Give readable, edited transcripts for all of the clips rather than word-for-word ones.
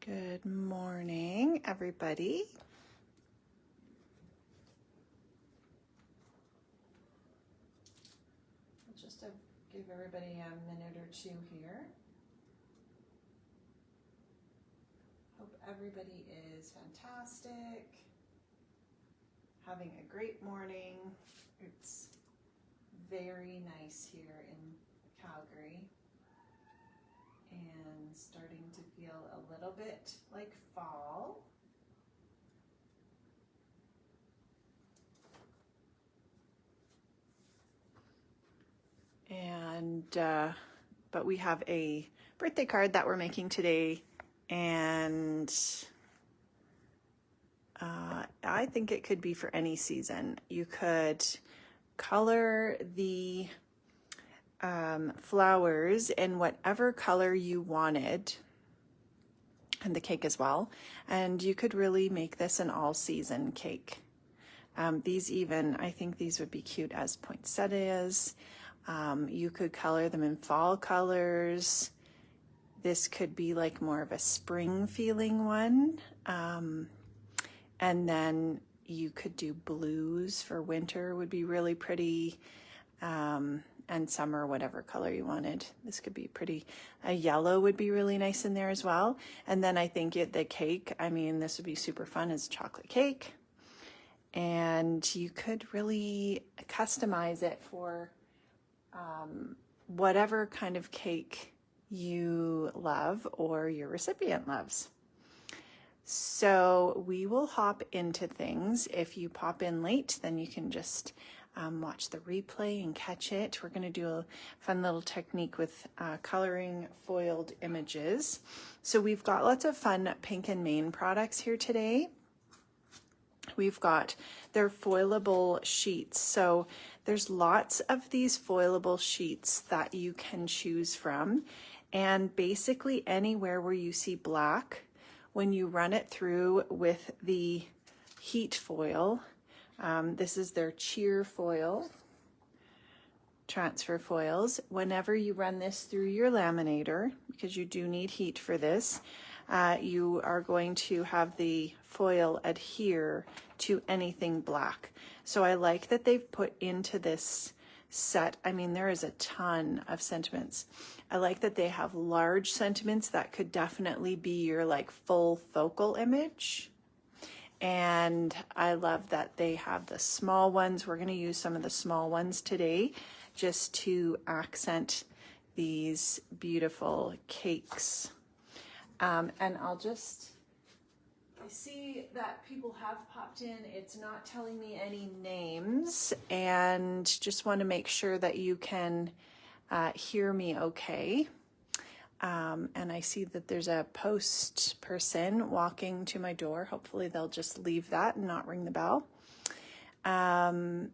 Good morning, everybody. I'll just give everybody a minute or two here. Hope everybody is fantastic, having a great morning. It's very nice here in Calgary and starting to feel a little bit like fall. And but we have a birthday card that we're making today, and I think it could be for any season. You could color the flowers in whatever color you wanted, and the cake as well, and you could really make this an all-season cake. These even, I think these would be cute as poinsettias. You could color them in fall colors. This could be like more of a spring feeling one. And then you could do blues for winter, would be really pretty. And summer, whatever color you wanted. This could be pretty. A yellow would be really nice in there as well. And then I think the cake, I mean, this would be super fun as chocolate cake. And you could really customize it for whatever kind of cake you love or your recipient loves. So we will hop into things. If you pop in late, then you can just watch the replay and catch it. We're going to do a fun little technique with coloring foiled images. So we've got lots of fun Pink and Main products here today. We've got their foilable sheets. So there's lots of these foilable sheets that you can choose from. And basically anywhere where you see black, when you run it through with the heat foil, this is their cheer foil, transfer foils. Whenever you run this through your laminator, because you do need heat for this, you are going to have the foil adhere to anything black. So I like that they've put into this set, I mean, there is a ton of sentiments. I like that they have large sentiments that could definitely be your like full focal image. And I love that they have the small ones. We're going to use some of the small ones today just to accent these beautiful cakes. And I see that people have popped in. It's not telling me any names, and just want to make sure that you can hear me okay. And I see that there's a post person walking to my door. Hopefully they'll just leave that and not ring the bell. And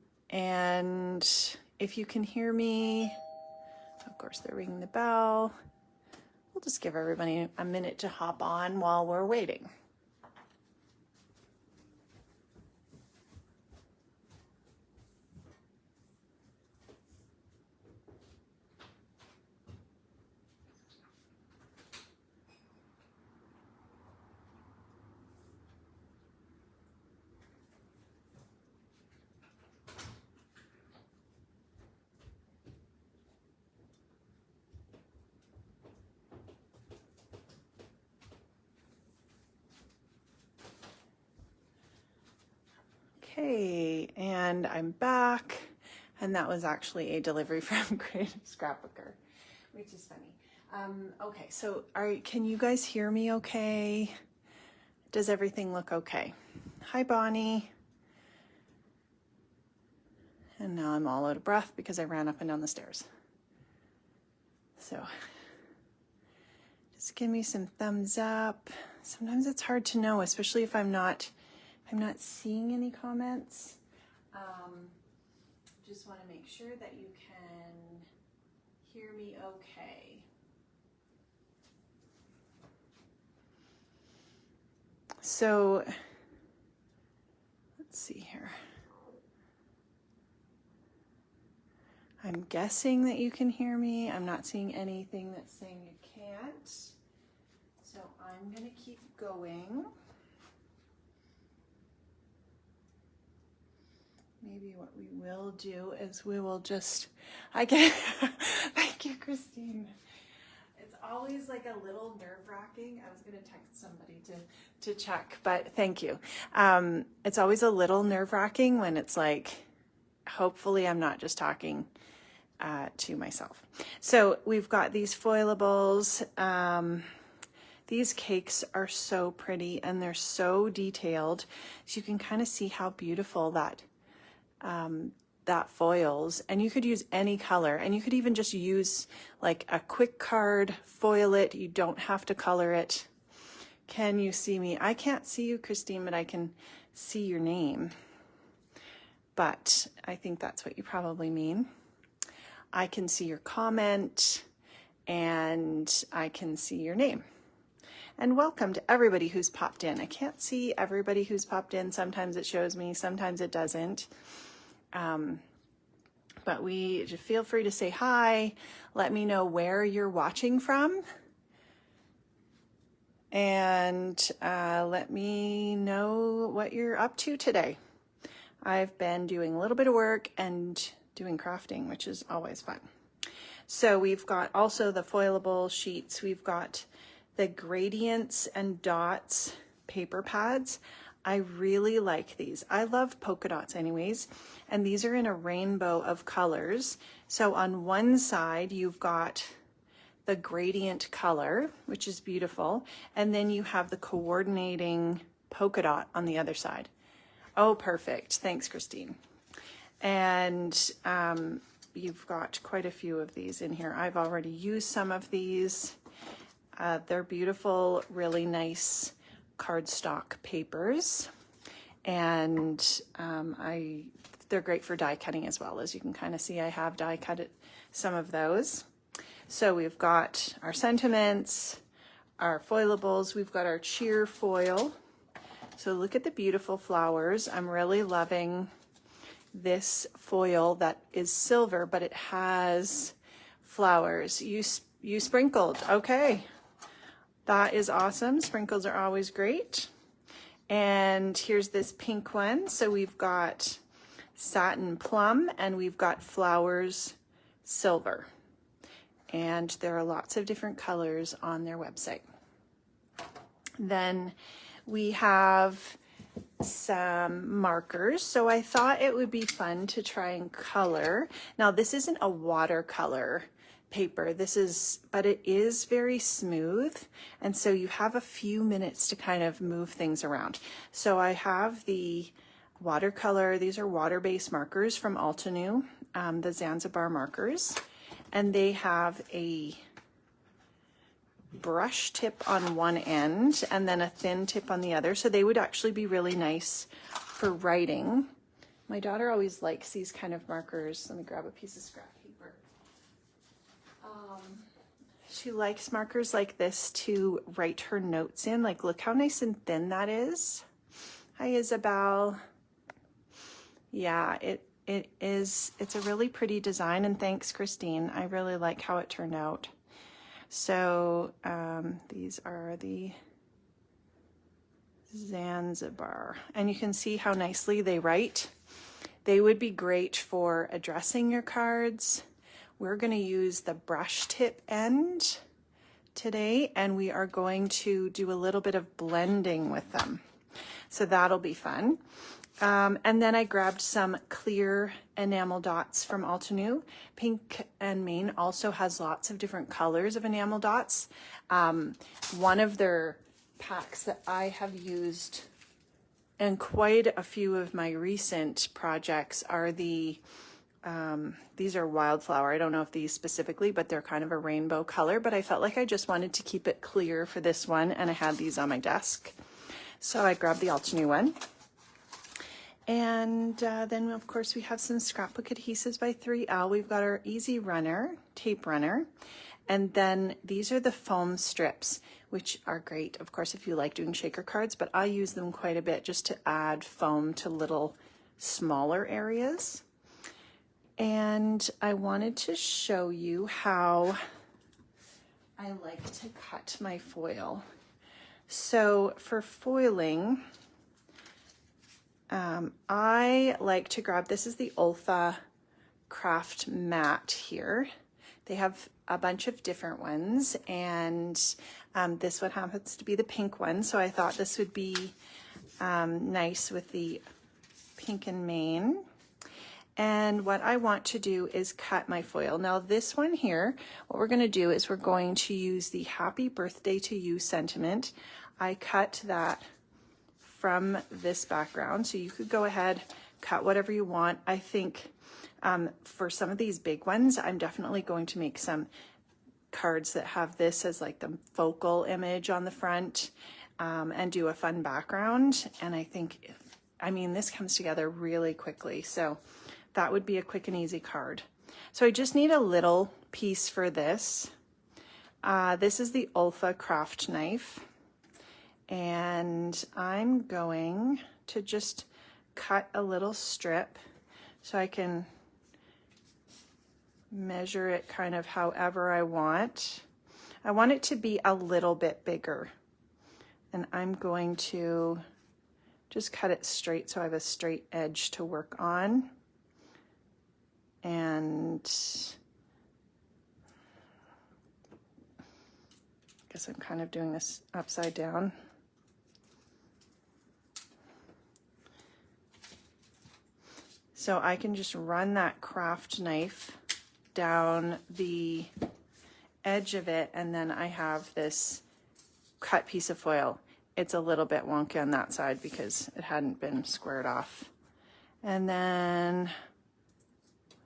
if you can hear me, of course they're ringing the bell. We'll just give everybody a minute to hop on while we're waiting. Okay, and I'm back, and that was actually a delivery from Creative Scrapbooker, which is funny. Okay, so can you guys hear me okay? Does everything look okay? Hi, Bonnie. And now I'm all out of breath because I ran up and down the stairs. So just give me some thumbs up. Sometimes it's hard to know, especially if I'm not seeing any comments. Just want to make sure that you can hear me okay. So let's see here. I'm guessing that you can hear me. I'm not seeing anything that's saying you can't. So I'm going to keep going. Maybe what we will do is we will just, thank you, Christine. It's always like a little nerve-wracking. I was going to text somebody to check, but thank you. It's always a little nerve-wracking when it's like, hopefully I'm not just talking to myself. So we've got these foilables. These cakes are so pretty and they're so detailed. So you can kind of see how beautiful that foils, and you could use any color, and you could even just use like a quick card, foil it. You don't have to color it. Can you see me? I can't see you, Christine, but I can see your name. But I think that's what you probably mean. I can see your comment and I can see your name. And welcome to everybody who's popped in. I can't see everybody who's popped in. Sometimes it shows me, sometimes it doesn't. But just feel free to say hi. Let me know where you're watching from. And let me know what you're up to today. I've been doing a little bit of work and doing crafting, which is always fun. So we've got also the foilable sheets. We've got the gradients and dots paper pads. I really like these. I love polka dots anyways, and these are in a rainbow of colors. So on one side you've got the gradient color, which is beautiful, and then you have the coordinating polka dot on the other side. Oh, perfect. Thanks, Christine. And you've got quite a few of these in here. I've already used some of these. They're beautiful, really nice cardstock papers, and they're great for die cutting as well. As you can kind of see, I have die cut some of those. So we've got our sentiments, our foilables, we've got our cheer foil. So look at the beautiful flowers. I'm really loving this foil that is silver, but it has flowers. You sprinkled, okay. That is awesome. Sprinkles are always great. And here's this pink one. So we've got satin plum and we've got flowers silver. And there are lots of different colors on their website. Then we have some markers. So I thought it would be fun to try and color. Now this isn't a watercolor paper, but it is very smooth, and so you have a few minutes to kind of move things around. So I have the watercolor, these are water-based markers from Altenew, the Zanzibar markers, and they have a brush tip on one end and then a thin tip on the other, so they would actually be really nice for writing. My daughter always likes these kind of markers. Let me grab a piece of scrap paper. She likes markers like this to write her notes in. Like, look how nice and thin that is. Hi, Isabel. Yeah, it is. It's a really pretty design, and thanks, Christine. I really like how it turned out. So these are the Zanzibar, and you can see how nicely they write. They would be great for addressing your cards. We're going to use the brush tip end today, and we are going to do a little bit of blending with them. So that'll be fun. And then I grabbed some clear enamel dots from Altenew. Pink and Maine also has lots of different colors of enamel dots. One of their packs that I have used in quite a few of my recent projects are these are wildflower. I don't know if these specifically, but they're kind of a rainbow color, but I felt like I just wanted to keep it clear for this one, and I had these on my desk. So I grabbed the Altenew one. And then of course we have some Scrapbook Adhesives by 3L. We've got our Easy Runner, tape runner. And then these are the foam strips, which are great, of course, if you like doing shaker cards, but I use them quite a bit just to add foam to little smaller areas. And I wanted to show you how I like to cut my foil. So for foiling, I like to grab, this is the OLFA Craft mat here. They have a bunch of different ones, and this one happens to be the pink one, so I thought this would be nice with the pink and mane. And what I want to do is cut my foil. Now this one here, what we're going to do is we're going to use the Happy Birthday to You sentiment. I cut that from this background, so you could go ahead, cut whatever you want. I think for some of these big ones, I'm definitely going to make some cards that have this as like the focal image on the front, and do a fun background. And I think, I mean, this comes together really quickly. So that would be a quick and easy card. So I just need a little piece for this. This is the OLFA craft knife. And I'm going to just cut a little strip so I can measure it kind of however I want. I want it to be a little bit bigger. And I'm going to just cut it straight so I have a straight edge to work on. And I guess I'm kind of doing this upside down. So I can just run that craft knife down the edge of it, and then I have this cut piece of foil. It's a little bit wonky on that side because it hadn't been squared off. And then,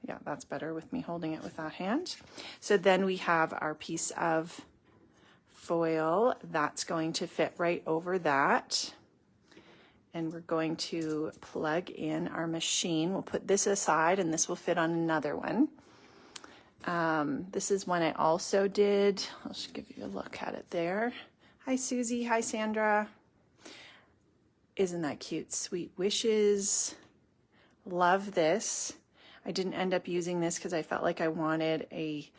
yeah, that's better with me holding it with that hand. So then we have our piece of foil that's going to fit right over that. And we're going to plug in our machine. We'll put this aside and this will fit on another one. This is one I also did. I'll just give you a look at it there. Hi Susie, hi Sandra. Isn't that cute? Sweet Wishes. Love this. I didn't end up using this because I felt like I wanted a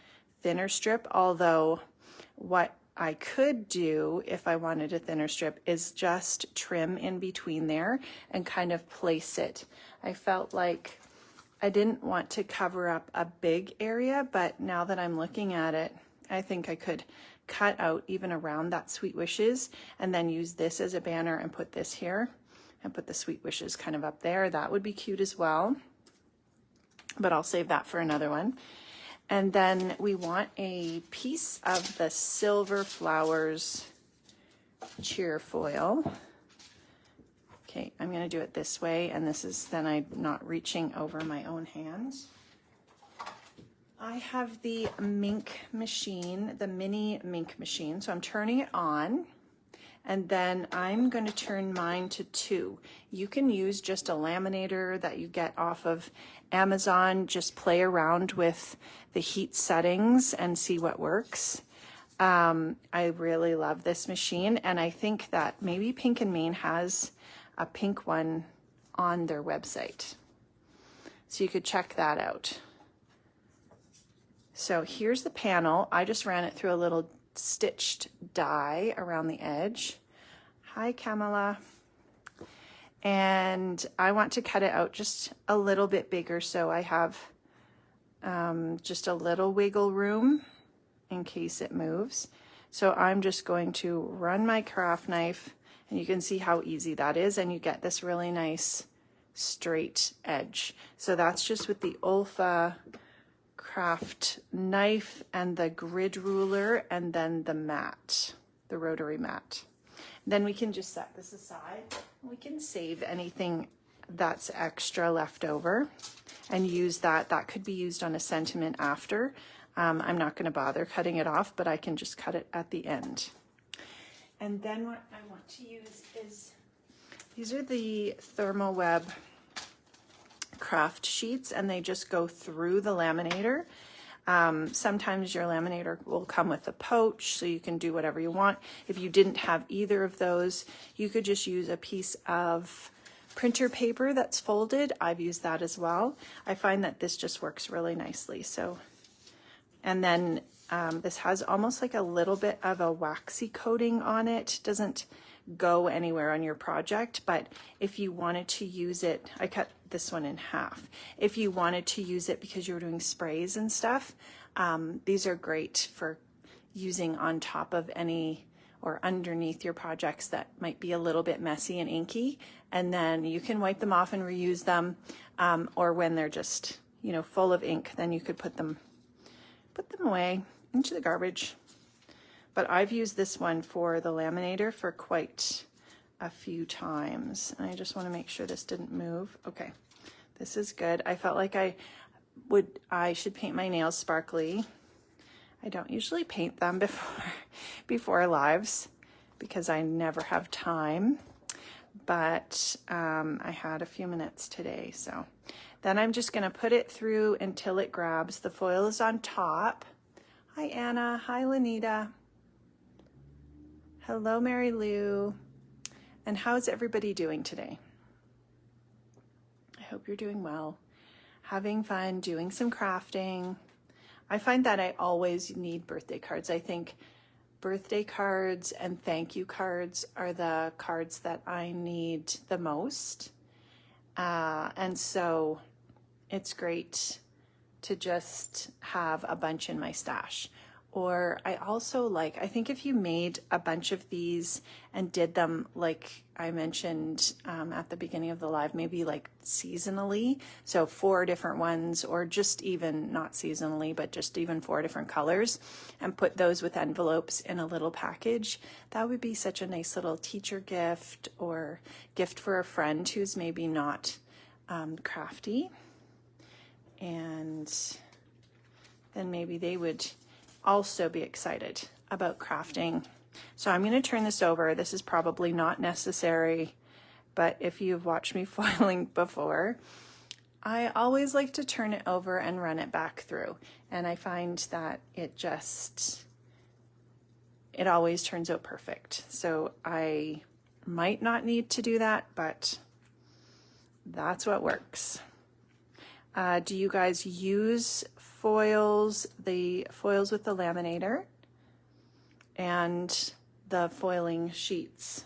thinner strip, although what I could do if I wanted a thinner strip is just trim in between there and kind of place it. I felt like I didn't want to cover up a big area, but now that I'm looking at it, I think I could cut out even around that Sweet Wishes and then use this as a banner and put this here and put the Sweet Wishes kind of up there. That would be cute as well, but I'll save that for another one. And then we want a piece of the Silver Flowers cheer foil. Okay, I'm going to do it this way, and this is then I'm not reaching over my own hands. I have the Mink machine, the mini Mink machine, so I'm turning it on, and then I'm going to turn mine to 2. You can use just a laminator that you get off of Amazon. Just play around with the heat settings and see what works. I really love this machine, and I think that maybe Pink and Mane has a pink one on their website, so you could check that out. So here's the panel. I just ran it through a little stitched die around the edge. Hi, Kamala. And I want to cut it out just a little bit bigger, so I have just a little wiggle room in case it moves. So I'm just going to run my craft knife, and you can see how easy that is, and you get this really nice straight edge. So that's just with the OLFA craft knife and the grid ruler, and then the mat, the rotary mat. Then we can just set this aside. We can save anything that's extra left over and use that. That could be used on a sentiment after. I'm not going to bother cutting it off, but I can just cut it at the end. And then what I want to use is, these are the Thermoweb craft sheets, and they just go through the laminator. Sometimes your laminator will come with a pouch, so you can do whatever you want. If you didn't have either of those, you could just use a piece of printer paper that's folded. I've used that as well. I find that this just works really nicely. So, and then This has almost like a little bit of a waxy coating on it. Doesn't go anywhere on your project, but if you wanted to use it, I cut this one in half. If you wanted to use it because you're doing sprays and stuff, these are great for using on top of any or underneath your projects that might be a little bit messy and inky, and then you can wipe them off and reuse them, or when they're just, you know, full of ink, then you could put them away into the garbage. But I've used this one for the laminator for quite a few times. And I just want to make sure this didn't move. Okay, this is good. I felt like I should paint my nails sparkly. I don't usually paint them before lives because I never have time. But I had a few minutes today. So then I'm just going to put it through until it grabs. The foil is on top. Hi, Anna. Hi, Lanita. Hello, Mary Lou. And how's everybody doing today? I hope you're doing well. Having fun, doing some crafting. I find that I always need birthday cards. I think birthday cards and thank you cards are the cards that I need the most. And so it's great to just have a bunch in my stash. Or I also like, I think if you made a bunch of these and did them like I mentioned at the beginning of the live, maybe like seasonally, so 4 different ones, or just even not seasonally, but just even 4 different colors, and put those with envelopes in a little package, that would be such a nice little teacher gift or gift for a friend who's maybe not crafty. And then maybe they would also be excited about crafting. So I'm going to turn this over. This is probably not necessary, but if you've watched me foiling before, I always like to turn it over and run it back through. And I find that it always turns out perfect. So I might not need to do that, but that's what works. Do you guys use foils, the foils with the laminator and the foiling sheets,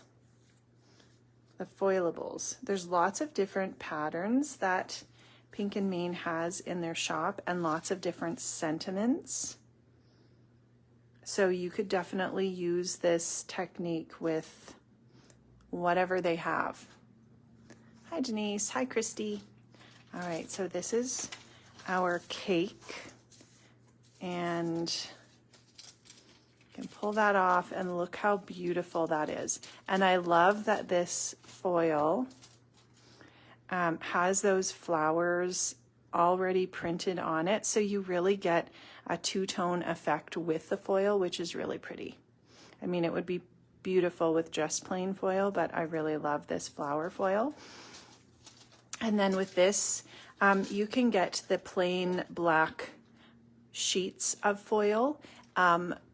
the Foilables? There's lots of different patterns that Pink and Main has in their shop and lots of different sentiments. So you could definitely use this technique with whatever they have. Hi, Denise. Hi, Christy. All right, so this is our cake, and you can pull that off and look how beautiful that is. And I love that this foil has those flowers already printed on it, so you really get a two-tone effect with the foil, which is really pretty. I mean, it would be beautiful with just plain foil, but I really love this flower foil. And then with this, you can get the plain black sheets of foil,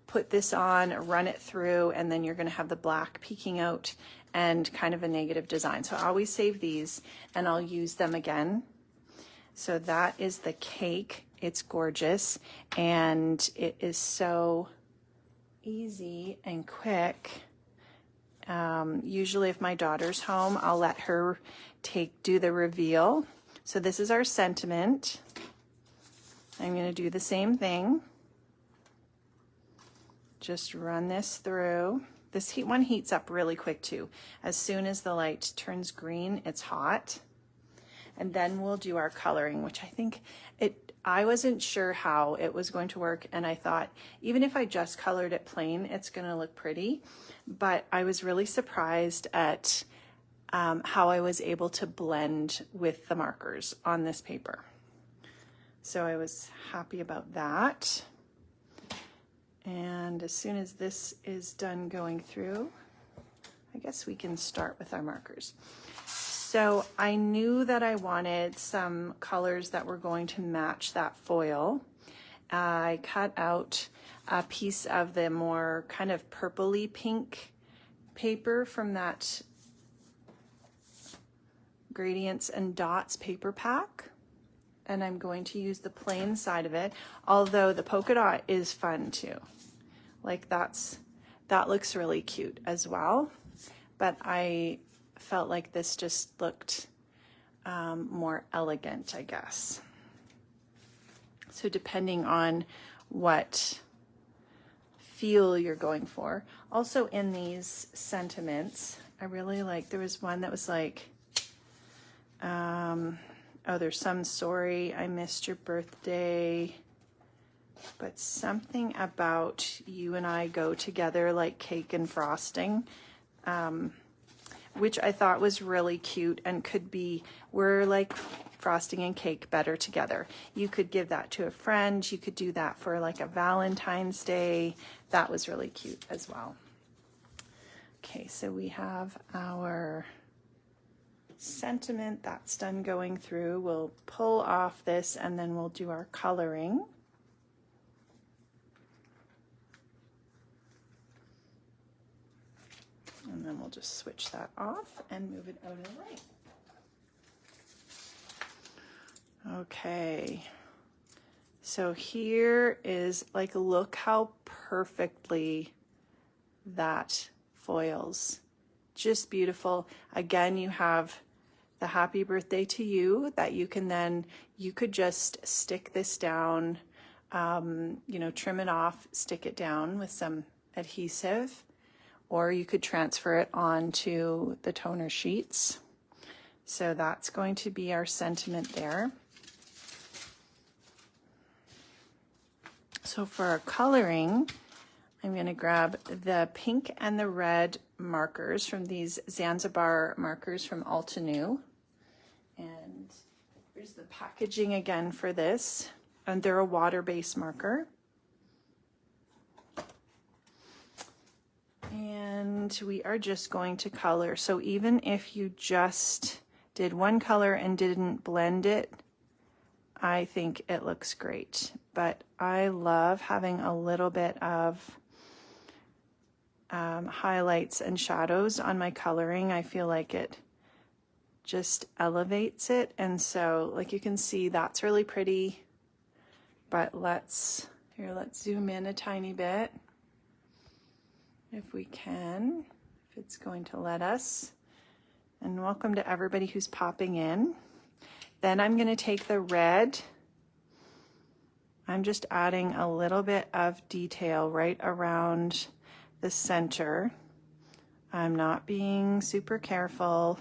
put this on, run it through, and then you're going to have the black peeking out and kind of a negative design. So I always save these and I'll use them again. So that is the cake. It's gorgeous and it is so easy and quick. Usually if my daughter's home, I'll let her do the reveal. So this is our sentiment. I'm going to do the same thing. Just run this through. This one heats up really quick too. As soon as the light turns green, it's hot. And then we'll do our coloring, which I wasn't sure how it was going to work. And I thought, even if I just colored it plain, it's going to look pretty. But I was really surprised at how I was able to blend with the markers on this paper. So I was happy about that. And as soon as this is done going through, I guess we can start with our markers. So I knew that I wanted some colors that were going to match that foil. I cut out a piece of the more kind of purpley pink paper from that Gradients and Dots paper pack. and I'm going to use the plain side of it, although the polka dot is fun too. Like that looks really cute as well, but I felt like this just looked more elegant, I guess. So depending on what feel you're going for. Also in these sentiments, I really like, there was one that was like, oh, there's some sorry I missed your birthday, but something about you and I go together like cake and frosting, which I thought was really cute and could be, we're like frosting and cake better together. You could give that to a friend. You could do that for like a Valentine's Day. That was really cute as well. Okay, so we have our sentiment that's done going through. We'll pull off this and then we'll do our coloring. And then we'll just switch that off and move it out of the way. Okay, so here is like, look how perfectly that foils. Just beautiful. Again, you have the happy birthday to you that you can then, you could just stick this down, you know, trim it off, stick it down with some adhesive, or you could transfer it onto the toner sheets. So that's going to be our sentiment there. So for our coloring, I'm going to grab the pink and the red markers from these Zanzibar markers from Altenew. And here's the packaging again for this. And they're a water-based marker. And we are just going to color. So even if you just did one color and didn't blend it, I think it looks great. But I love having a little bit of highlights and shadows on my coloring. I feel like it just elevates it. And so like you can see, that's really pretty. But let's zoom in a tiny bit if we can, if it's going to let us. And welcome to everybody who's popping in. Then I'm going to take the red. I'm just adding a little bit of detail right around the center. I'm not being super careful.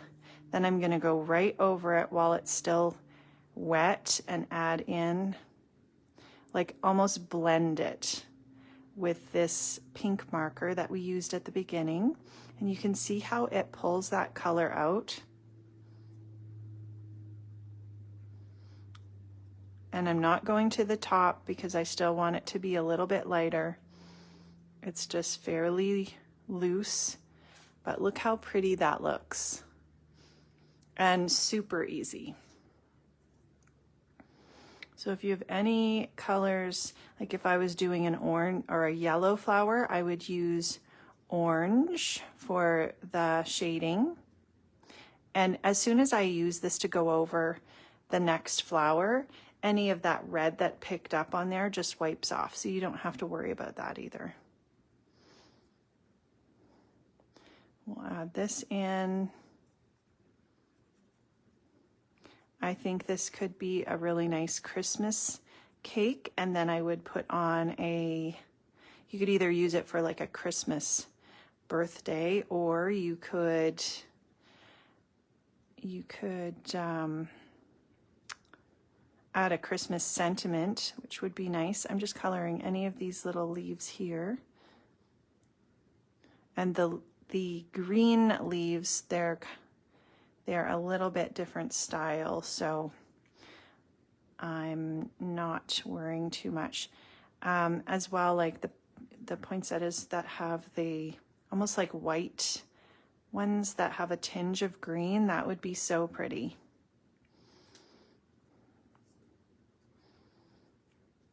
Then I'm going to go right over it while it's still wet and add in, like almost blend it with this pink marker that we used at the beginning. And you can see how it pulls that color out. And I'm not going to the top because I still want it to be a little bit lighter. It's just fairly loose, but look how pretty that looks. And super easy. So if you have any colors, like if I was doing an orange or a yellow flower, I would use orange for the shading. And as soon as I use this to go over the next flower, any of that red that picked up on there just wipes off, so you don't have to worry about that either. We'll add this in. I think this could be a really nice Christmas cake, and then I would put on a, you could either use it for like a Christmas birthday, or you could add a Christmas sentiment, which would be nice. I'm just coloring any of these little leaves here. And the green leaves, they're a little bit different style, so I'm not worrying too much. As well, like the poinsettias that have the almost like white ones that have a tinge of green, that would be so pretty.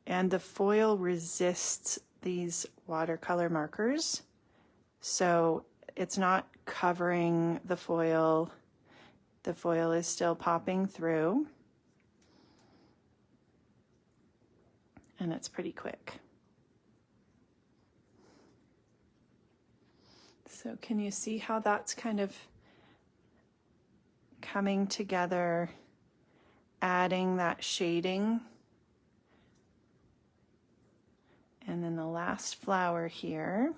And the foil resists these watercolor markers, so it's not covering the foil. The foil is still popping through. and it's pretty quick. So can you see how that's kind of coming together, adding that shading? And then the last flower here.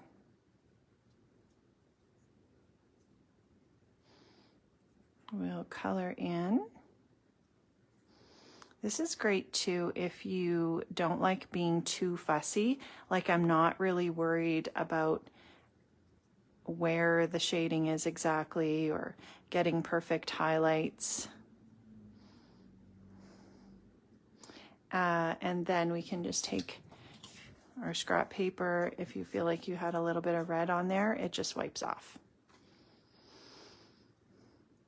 We'll color in. This is great too if you don't like being too fussy. Like, I'm not really worried about where the shading is exactly or getting perfect highlights. And then we can just take our scrap paper. If you feel like you had a little bit of red on there, it just wipes off.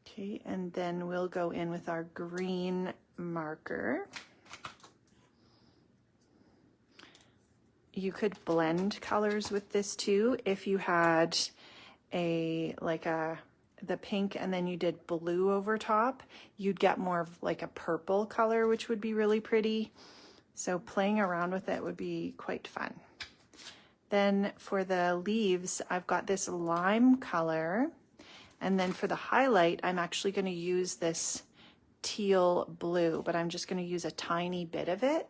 Okay, and then we'll go in with our green marker. You could blend colors with this too. If you had the pink and then you did blue over top, you'd get more of like a purple color, which would be really pretty. So playing around with it would be quite fun. Then for the leaves, I've got this lime color. And then for the highlight, I'm actually going to use this teal blue, but I'm just going to use a tiny bit of it.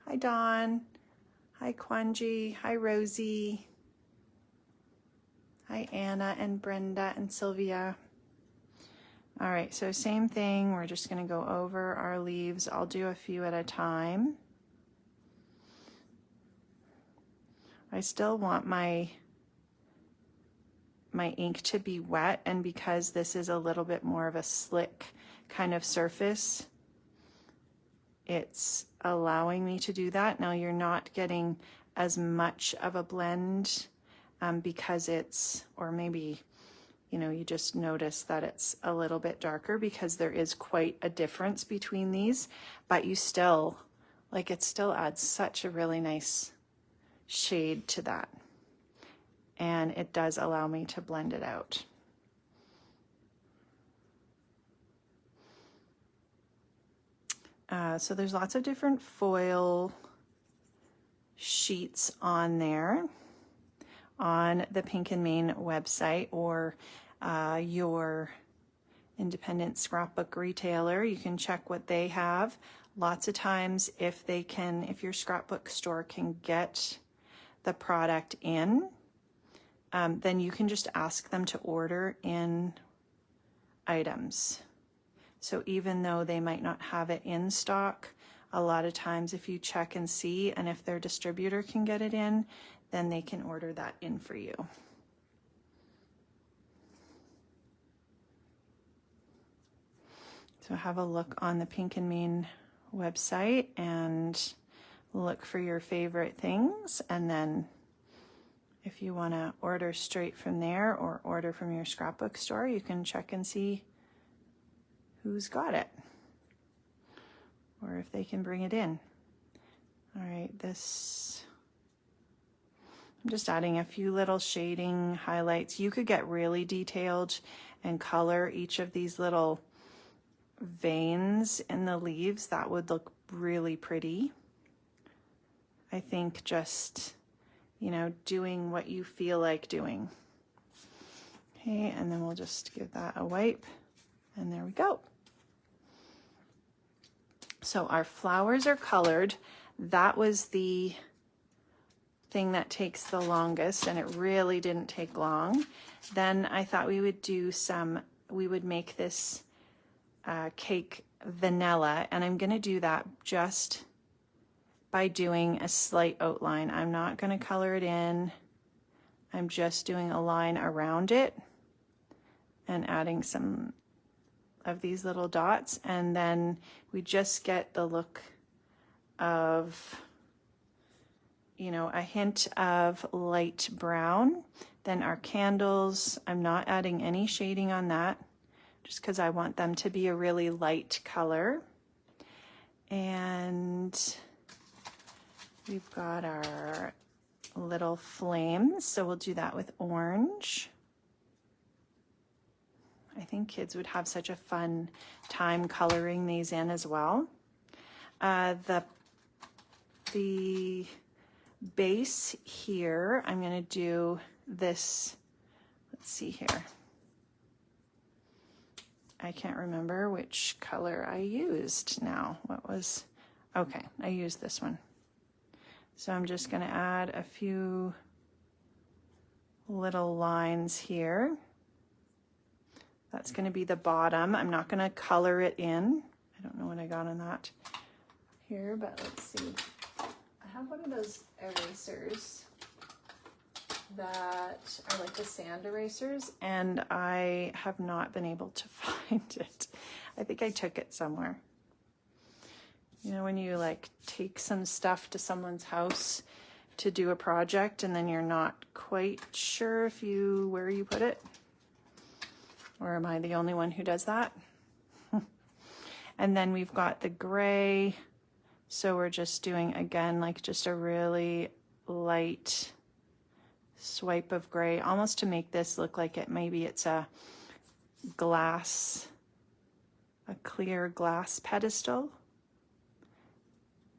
Hi, Dawn. Hi, Kwanji. Hi, Rosie. Hi, Anna and Brenda and Sylvia. All right, so same thing. We're just going to go over our leaves. I'll do a few at a time. I still want my ink to be wet, and because this is a little bit more of a slick kind of surface, it's allowing me to do that. Now you're not getting as much of a blend because it's, or maybe, you know, you just notice that it's a little bit darker because there is quite a difference between these, but you still, like, it still adds such a really nice shade to that. And it does allow me to blend it out. So there's lots of different foil sheets on there on the Pink and Main website, or your independent scrapbook retailer. You can check what they have. Lots of times if your scrapbook store can get the product in, then you can just ask them to order in items. So even though they might not have it in stock, a lot of times if you check and see, and if their distributor can get it in, then they can order that in for you. So have a look on the Pink and Main website and look for your favorite things, and then if you want to order straight from there or order from your scrapbook store, you can check and see who's got it or if they can bring it in. All right, I'm just adding a few little shading highlights. You could get really detailed and color each of these little veins in the leaves. That would look really pretty. I think just, you know, doing what you feel like doing. Okay, and then we'll just give that a wipe, and there we go. So our flowers are colored. That was the thing that takes the longest, and it really didn't take long. Then I thought we would make this cake vanilla, and I'm gonna do that just by doing a slight outline. I'm not gonna color it in. I'm just doing a line around it and adding some of these little dots, and then we just get the look of, you know, a hint of light brown. Then our candles, I'm not adding any shading on that just because I want them to be a really light color. And we've got our little flames, so we'll do that with orange. I think kids would have such a fun time coloring these in as well. The the base here, I'm going to do this. Let's see here. I can't remember which color I used now. What was, okay, I used this one. So I'm just going to add a few little lines here. That's going to be the bottom. I'm not going to color it in. I don't know what I got on that here, but let's see. I have one of those erasers that are like the sand erasers, and I have not been able to find it. I think I took it somewhere. You know, when you like take some stuff to someone's house to do a project and then you're not quite sure if where you put it? Or am I the only one who does that? And then we've got the gray. So we're just doing, again, like just a really light swipe of gray, almost to make this look like maybe it's a clear glass pedestal.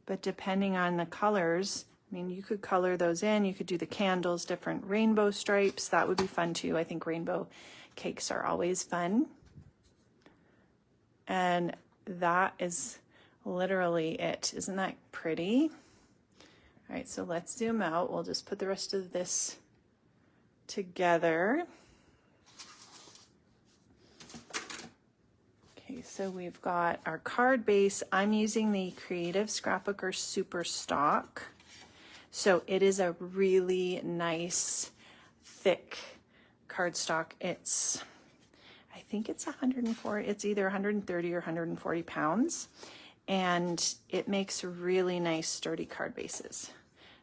But depending on the colors, I mean, you could color those in, you could do the candles, different rainbow stripes. That would be fun too. I think rainbow cakes are always fun. And that is literally it. Isn't that pretty? All right, so let's zoom out. We'll just put the rest of this together. Okay, so we've got our card base. I'm using the Creative Scrapbooker Super Stock. So it is a really nice, thick cardstock. I think it's 140, it's either 130 or 140 pounds. And it makes really nice, sturdy card bases.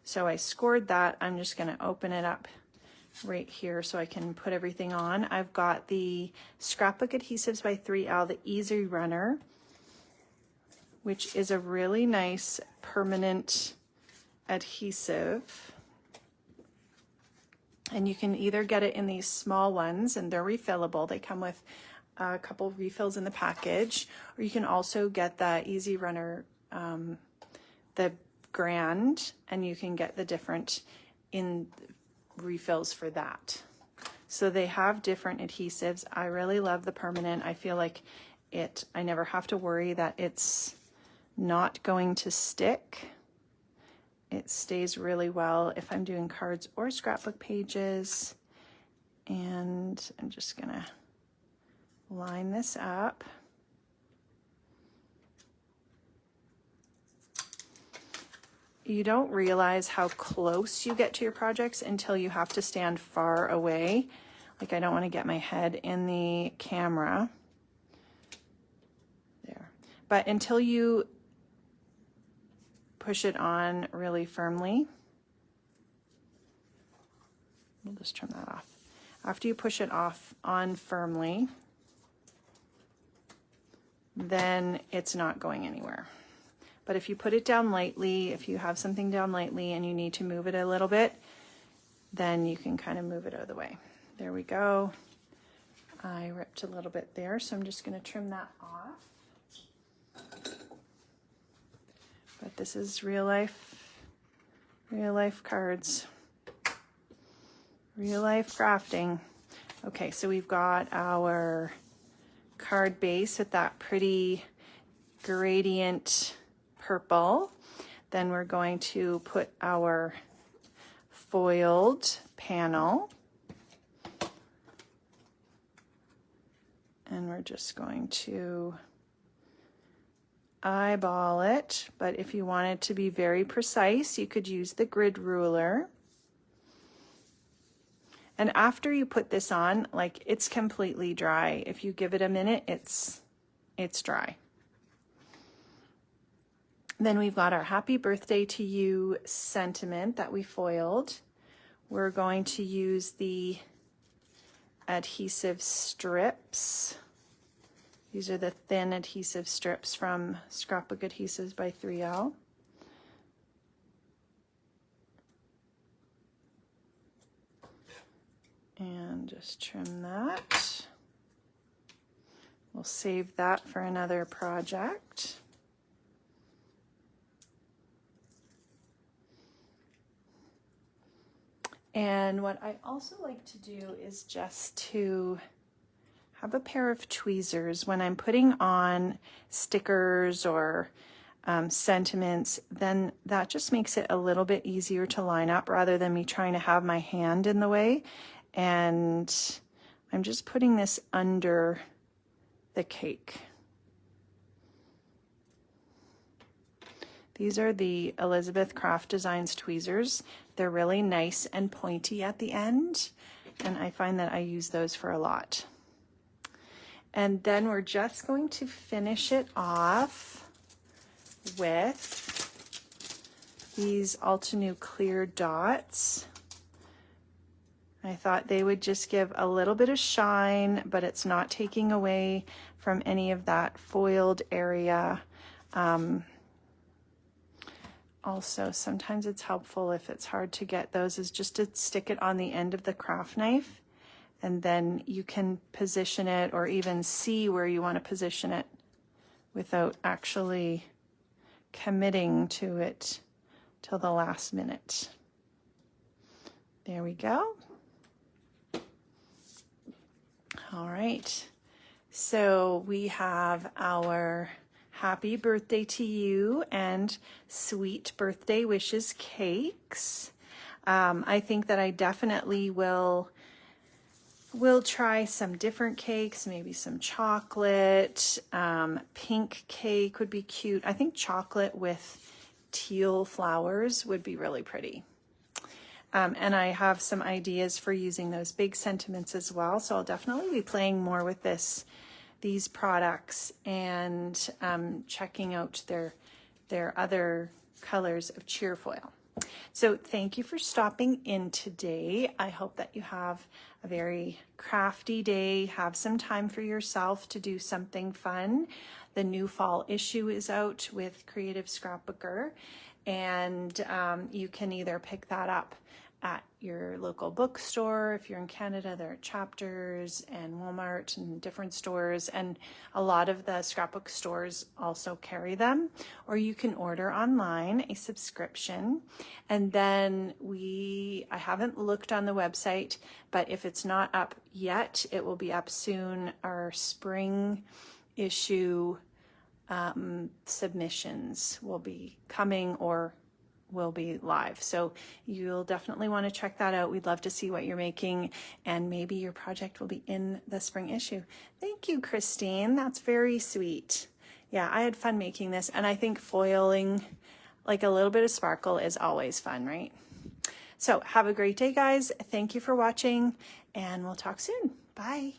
So I scored that. I'm just gonna open it up right here so I can put everything on. I've got the Scrapbook Adhesives by 3L, the Easy Runner, which is a really nice permanent adhesive. And you can either get it in these small ones, and they're refillable. They come with a couple refills in the package, or you can also get the Easy Runner, the Grand, and you can get the different in refills for that. So they have different adhesives. I really love the permanent. I feel like I never have to worry that it's not going to stick. It stays really well if I'm doing cards or scrapbook pages. And I'm just gonna line this up. You don't realize how close you get to your projects until you have to stand far away. Like, I don't want to get my head in the camera. There. But until you push it on really firmly, we'll just trim that off. After you push it on firmly, then it's not going anywhere. But if you put it down lightly, if you have something down lightly and you need to move it a little bit, then you can kind of move it out of the way. There we go. I ripped a little bit there, so I'm just going to trim that off. But this is real life cards, real life crafting. Okay, so we've got our card base with that pretty gradient purple. Then we're going to put our foiled panel. And we're just going to eyeball it. But if you wanted to be very precise, you could use the grid ruler. And after you put this on, like, it's completely dry. If you give it a minute, it's dry. Then we've got our happy birthday to you sentiment that we foiled. We're going to use the adhesive strips. These are the thin adhesive strips from Scrapbook Adhesives by 3L. And just trim that. We'll save that for another project. And what I also like to do is just to have a pair of tweezers when I'm putting on stickers or sentiments, then that just makes it a little bit easier to line up rather than me trying to have my hand in the way. And I'm just putting this under the cake. These are the Elizabeth Craft Designs tweezers. They're really nice and pointy at the end, and I find that I use those for a lot. And then we're just going to finish it off with these Altenew clear dots. I thought they would just give a little bit of shine, but it's not taking away from any of that foiled area. Also, sometimes it's helpful if it's hard to get those, is just to stick it on the end of the craft knife, and then you can position it or even see where you want to position it without actually committing to it till the last minute. There we go. All right, so we have our happy birthday to you and sweet birthday wishes cakes. I think that I definitely will try some different cakes, maybe some chocolate, pink cake would be cute. I think chocolate with teal flowers would be really pretty. And I have some ideas for using those big sentiments as well. So I'll definitely be playing more with these products and checking out their other colors of cheer foil. So thank you for stopping in today. I hope that you have a very crafty day. Have some time for yourself to do something fun. The new fall issue is out with Creative Scrapbooker, and you can either pick that up at your local bookstore. If you're in Canada, there are Chapters and Walmart and different stores, and a lot of the scrapbook stores also carry them, or you can order online a subscription. And then I haven't looked on the website, but if it's not up yet, it will be up soon. Our spring issue submissions will be coming or will be live. So you'll definitely want to check that out. We'd love to see what you're making, and maybe your project will be in the spring issue. Thank you, Christine. That's very sweet. Yeah, I had fun making this, and I think foiling, like a little bit of sparkle, is always fun, right? So have a great day, guys. Thank you for watching, and we'll talk soon. Bye.